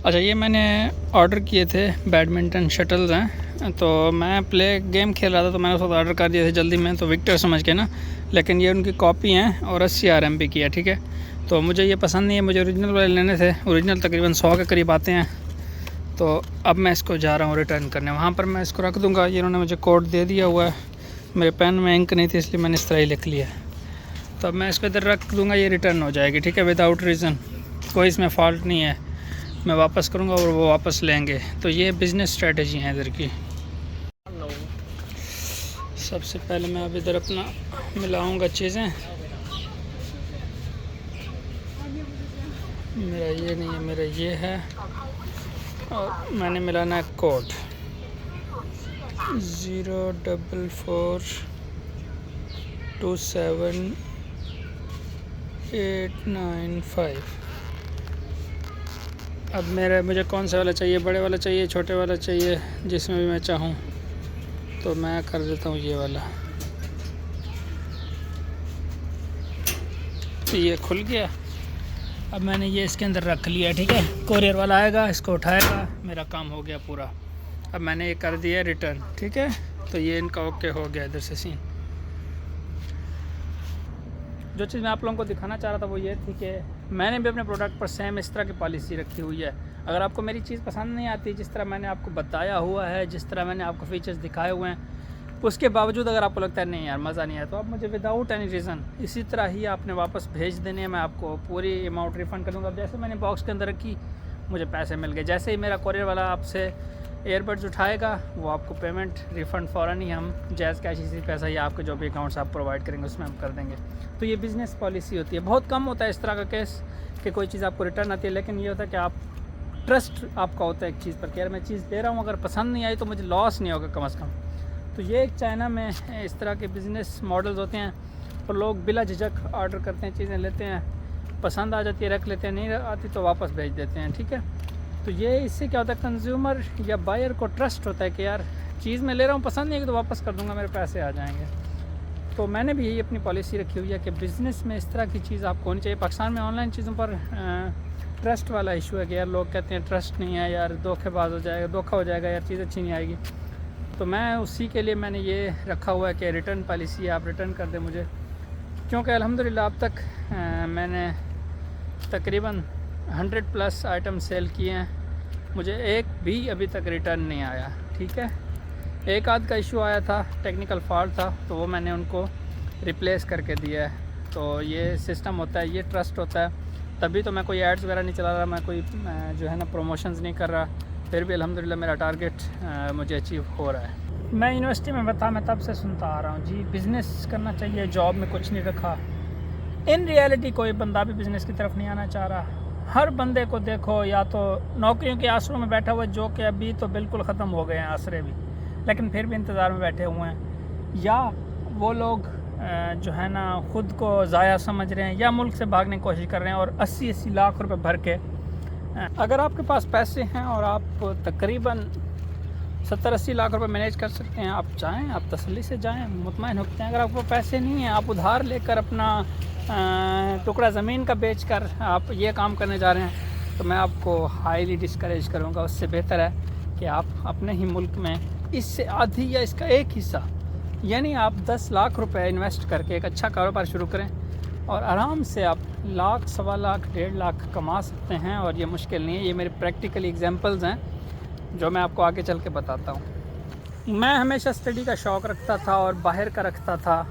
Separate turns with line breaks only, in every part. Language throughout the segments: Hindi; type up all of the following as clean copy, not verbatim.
अच्छा, ये मैंने ऑर्डर किए थे, बैडमिंटन शटल्स हैं। तो मैं प्ले गेम खेल रहा था तो मैंने उसको ऑर्डर कर दिए थे जल्दी में, तो विक्टर समझ के ना। लेकिन ये उनकी कॉपी हैं और 80 RMB की है, ठीक है। तो मुझे ये पसंद नहीं है, मुझे ओरिजिनल वाले लेने थे। ओरिजिनल तकरीबन 100 के करीब आते हैं। तो अब मैं इसको जा रहा हूँ रिटर्न करने। वहाँ पर मैं इसको रख दूँगा। ये इन्होंने मुझे कोड दे दिया हुआ है, मेरे पेन में इंक नहीं थी इसलिए मैंने इस तरह ही लिख लिया। तो अब मैं इसको इधर रख दूँगा, ये रिटर्न हो जाएगी, ठीक है, विदाउट रीज़न। कोई इसमें फ़ॉल्ट नहीं है, मैं वापस करूँगा और वो वापस लेंगे। तो ये बिज़नेस स्ट्रेटजी है इधर की। सबसे पहले मैं अब इधर अपना मिलाऊँगा चीज़ें। मेरा ये नहीं है, मेरा ये है। और मैंने मिलाना है कोड 0442789 अब मुझे कौन सा वाला चाहिए, बड़े वाला चाहिए, छोटे वाला चाहिए, जिसमें भी मैं चाहूँ। तो मैं कर देता हूँ ये वाला। तो ये खुल गया। अब मैंने ये इसके अंदर रख लिया, ठीक है। कोरियर वाला आएगा, इसको उठाएगा, मेरा काम हो गया पूरा। अब मैंने ये कर दिया रिटर्न, ठीक है। तो ये इनका ओके हो गया इधर से सीन। जो चीज़ मैं आप लोगों को दिखाना चाह रहा था वो ये थी कि मैंने भी अपने प्रोडक्ट पर सेम इस तरह की पॉलिसी रखी हुई है। अगर आपको मेरी चीज़ पसंद नहीं आती, जिस तरह मैंने आपको बताया हुआ है, जिस तरह मैंने आपको फीचर्स दिखाए हुए हैं, उसके बावजूद अगर आपको लगता है नहीं यार मज़ा नहीं आया, तो आप मुझे विदाउट एनी रीज़न इसी तरह ही आपने वापस भेज देने हैं। मैं आपको पूरी अमाउंट रिफ़ंड कर दूँगा। अब जैसे मैंने बॉक्स के अंदर रखी, मुझे पैसे मिल गए। जैसे ही मेरा कोरियर वाला आपसे एयरबड्स उठाएगा, वो आपको पेमेंट रिफ़ंड फ़ौरन ही हम जैज़ कैश इसी पैसा या आपके जो भी अकाउंट्स आप प्रोवाइड करेंगे उसमें हम कर देंगे। तो ये बिज़नेस पॉलिसी होती है। बहुत कम होता है इस तरह का केस कि कोई चीज़ आपको रिटर्न आती है, लेकिन ये होता है कि आप ट्रस्ट आपका होता है एक चीज़ पर कि यार मैं चीज़ दे रहा हूँ, अगर पसंद नहीं आई तो मुझे लॉस नहीं होगा कम से कम। तो ये एक चाइना में इस तरह के बिज़नेस मॉडल्स होते हैं और लोग बिला झिझक ऑर्डर करते हैं, चीज़ें लेते हैं, पसंद आ जाती है रख लेते हैं, नहीं आती तो वापस भेज देते हैं, ठीक है। तो ये इससे क्या होता है, कंज्यूमर या बायर को ट्रस्ट होता है कि यार चीज़ मैं ले रहा हूँ, पसंद नहीं है तो वापस कर दूँगा, मेरे पैसे आ जाएंगे। तो मैंने भी यही अपनी पॉलिसी रखी हुई है कि बिज़नेस में इस तरह की चीज़ आपको होनी चाहिए। पाकिस्तान में ऑनलाइन चीज़ों पर ट्रस्ट वाला इशू है कि यार लोग कहते हैं ट्रस्ट नहीं है यार, धोखेबाज हो जाएगा, धोखा हो जाएगा यार, चीज़ अच्छी नहीं आएगी। तो मैं उसी के लिए मैंने ये रखा हुआ है कि रिटर्न पॉलिसी आप रिटर्न कर दें मुझे, क्योंकि अल्हम्दुलिल्लाह अब तक मैंने तकरीबन 100+ आइटम सेल किए हैं, मुझे एक भी अभी तक रिटर्न नहीं आया, ठीक है। एक आध का इशू आया था, टेक्निकल फॉल्ट था, तो वो मैंने उनको रिप्लेस करके दिया है। तो ये सिस्टम होता है, ये ट्रस्ट होता है। तभी तो मैं कोई एड्स वगैरह नहीं चला रहा, मैं कोई जो है ना प्रमोशंस नहीं कर रहा, फिर भी अल्हम्दुलिल्लाह मेरा टारगेट मुझे अचीव हो रहा है। मैं यूनिवर्सिटी में मैं तब से सुनता आ रहा हूँ जी बिज़नेस करना चाहिए, जॉब में कुछ नहीं रखा। इन रियलिटी कोई बंदा भी बिज़नेस की तरफ नहीं आना चाह रहा। हर बंदे को देखो या तो नौकरियों के आसरों में बैठा हुआ है, जो कि अभी तो बिल्कुल ख़त्म हो गए हैं आसरे भी, लेकिन फिर भी इंतज़ार में बैठे हुए हैं। या वो लोग जो है ना ख़ुद को ज़ाया समझ रहे हैं या मुल्क से भागने की कोशिश कर रहे हैं और 80-80 लाख रुपए भर के। अगर आपके पास पैसे हैं और आप तकरीबन 70-80 लाख रुपए मैनेज कर सकते हैं, आप चाहें आप तसल्ली से जाएं, मुतमईन होते हैं। अगर आपको पैसे नहीं हैं, आप उधार लेकर अपना टुकड़ा ज़मीन का बेच कर आप ये काम करने जा रहे हैं, तो मैं आपको हाईली डिस्करेज करूँगा। उससे बेहतर है कि आप अपने ही मुल्क में इससे आधी या इसका एक हिस्सा, यानी आप 10 लाख रुपए इन्वेस्ट करके एक अच्छा कारोबार शुरू करें और आराम से आप लाख, सवा लाख, 1.5 लाख कमा सकते हैं। और ये मुश्किल नहीं है, ये मेरे प्रैक्टिकल एग्जांपल्स हैं जो मैं आपको आगे चल के बताता हूँ। मैं हमेशा स्टडी का शौक़ रखता था और बाहर का रखता था,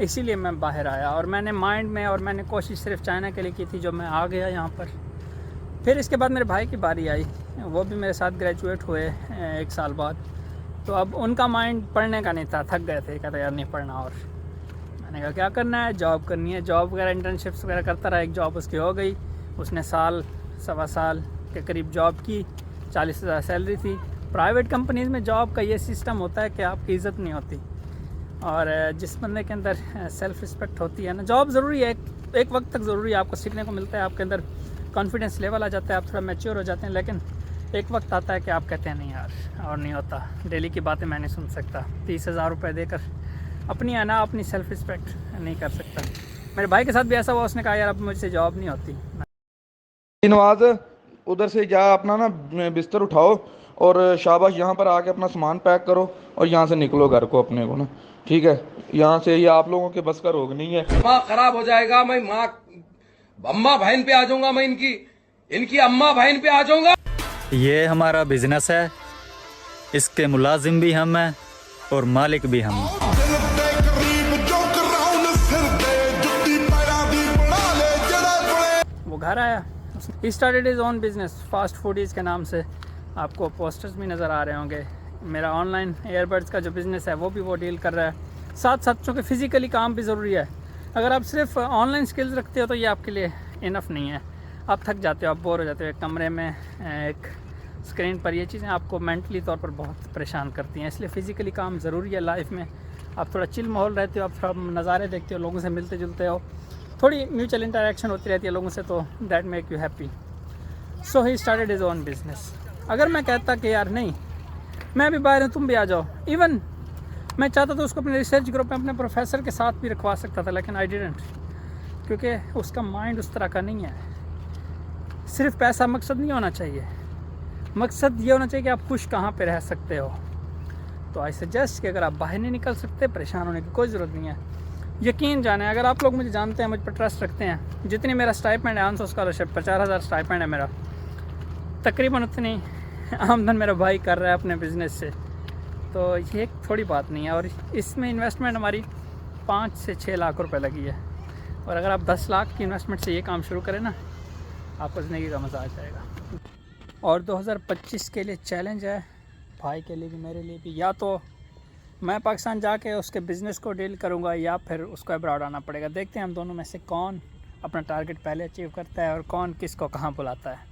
इसीलिए मैं बाहर आया और मैंने माइंड में और मैंने कोशिश सिर्फ चाइना के लिए की थी, जो मैं आ गया यहाँ पर। फिर इसके बाद मेरे भाई की बारी आई, वो भी मेरे साथ ग्रेजुएट हुए 1 साल बाद। तो अब उनका माइंड पढ़ने का नहीं था, थक गए थे, कहते यार नहीं पढ़ना। और मैंने कहा क्या करना है, जॉब करनी है। जॉब वगैरह इंटर्नशिप्स वगैरह करता रहा, एक जॉब उसकी हो गई, उसने साल सवा साल के करीब जॉब की, 40,000 सैलरी थी। प्राइवेट कंपनीज़ में जॉब का ये सिस्टम होता है कि आपकी इज़्ज़त नहीं होती, और जिस बंदे के अंदर सेल्फ़ रिस्पेक्ट होती है ना, जॉब ज़रूरी है, एक वक्त तक ज़रूरी है, आपको सीखने को मिलता है, आपके अंदर कॉन्फिडेंस लेवल आ जाता है, आप थोड़ा मैच्योर हो जाते हैं। लेकिन एक वक्त आता है कि आप कहते हैं नहीं यार और नहीं होता, डेली की बातें मैं नहीं सुन सकता, 30,000 रुपये देकर अपनी सेल्फ़ रिस्पेक्ट नहीं कर सकता। मेरे भाई के साथ भी ऐसा हुआ, उसने कहा यार अब मुझसे जॉब नहीं होती।
नवाज उधर से जा अपना ना बिस्तर उठाओ और शाबाश यहाँ पर आके अपना सामान पैक करो और यहाँ से निकलो घर को अपने को ना, ठीक है। यहाँ से ये आप लोगों के बस का रोग नहीं है।
माँ खराब हो जाएगा, मैं माँ अम्मा बहन पे आ जाऊंगा, मैं इनकी अम्मा बहन पे आ जाऊंगा।
ये हमारा बिजनेस है, इसके मुलाजिम भी हम हैं और मालिक भी हम हैं।
वो घर आया, he started his own business fast foodies के नाम से। आपको पोस्टर्स भी नज़र आ रहे होंगे। मेरा ऑनलाइन एयरबड्स का जो बिज़नेस है वो भी वो डील कर रहा है। साथ साथ चूँकि फ़िज़िकली काम भी ज़रूरी है। अगर आप सिर्फ ऑनलाइन स्किल्स रखते हो तो ये आपके लिए इनफ नहीं है। आप थक जाते हो, आप बोर हो जाते हो एक कमरे में एक स्क्रीन पर। ये चीज़ें आपको मेंटली तौर पर बहुत परेशान करती हैं, इसलिए फ़िज़िकली काम ज़रूरी है लाइफ में। आप थोड़ा चिल माहौल रहते हो, आप थोड़ा नज़ारे देखते हो, लोगों से मिलते जुलते हो, थोड़ी म्यूचुअल इंटरेक्शन होती रहती है लोगों से, तो that make you happy. So he started his own business. अगर मैं कहता कि यार नहीं, मैं भी बाहर हूँ, तुम भी आ जाओ, इवन मैं चाहता तो उसको अपने रिसर्च ग्रुप में अपने प्रोफेसर के साथ भी रखवा सकता था, लेकिन आई डिडंट, क्योंकि उसका माइंड उस तरह का नहीं है। सिर्फ पैसा मकसद नहीं होना चाहिए, मकसद ये होना चाहिए कि आप खुश कहाँ पे रह सकते हो। तो आई सजेस्ट कि अगर आप बाहर नहीं निकल सकते, परेशान होने की कोई ज़रूरत नहीं है। यकीन जाने, अगर आप लोग मुझे जानते हैं, मुझ पर ट्रस्ट रखते हैं, जितनी मेरा स्टाइपेंड है आंसर स्कॉलरशिप 50,000 स्टाइपेंड है मेरा, तकरीबन उतनी आमदन मेरा भाई कर रहा है अपने बिज़नेस से। तो ये थोड़ी बात नहीं है। और इसमें इन्वेस्टमेंट हमारी 5 से 6 लाख रुपए लगी है। और अगर आप 10 लाख की इन्वेस्टमेंट से ये काम शुरू करें ना, आपको ज़िंदगी का मज़ा आ जाएगा। और 2025 के लिए चैलेंज है भाई के लिए भी, मेरे लिए भी। या तो मैं पाकिस्तान जाके उसके बिज़नेस को डील करूँगा या फिर उसको अब्रॉड आना पड़ेगा। देखते हैं हम दोनों में से कौन अपना टारगेट पहले अचीव करता है और कौन किसको कहाँ बुलाता है।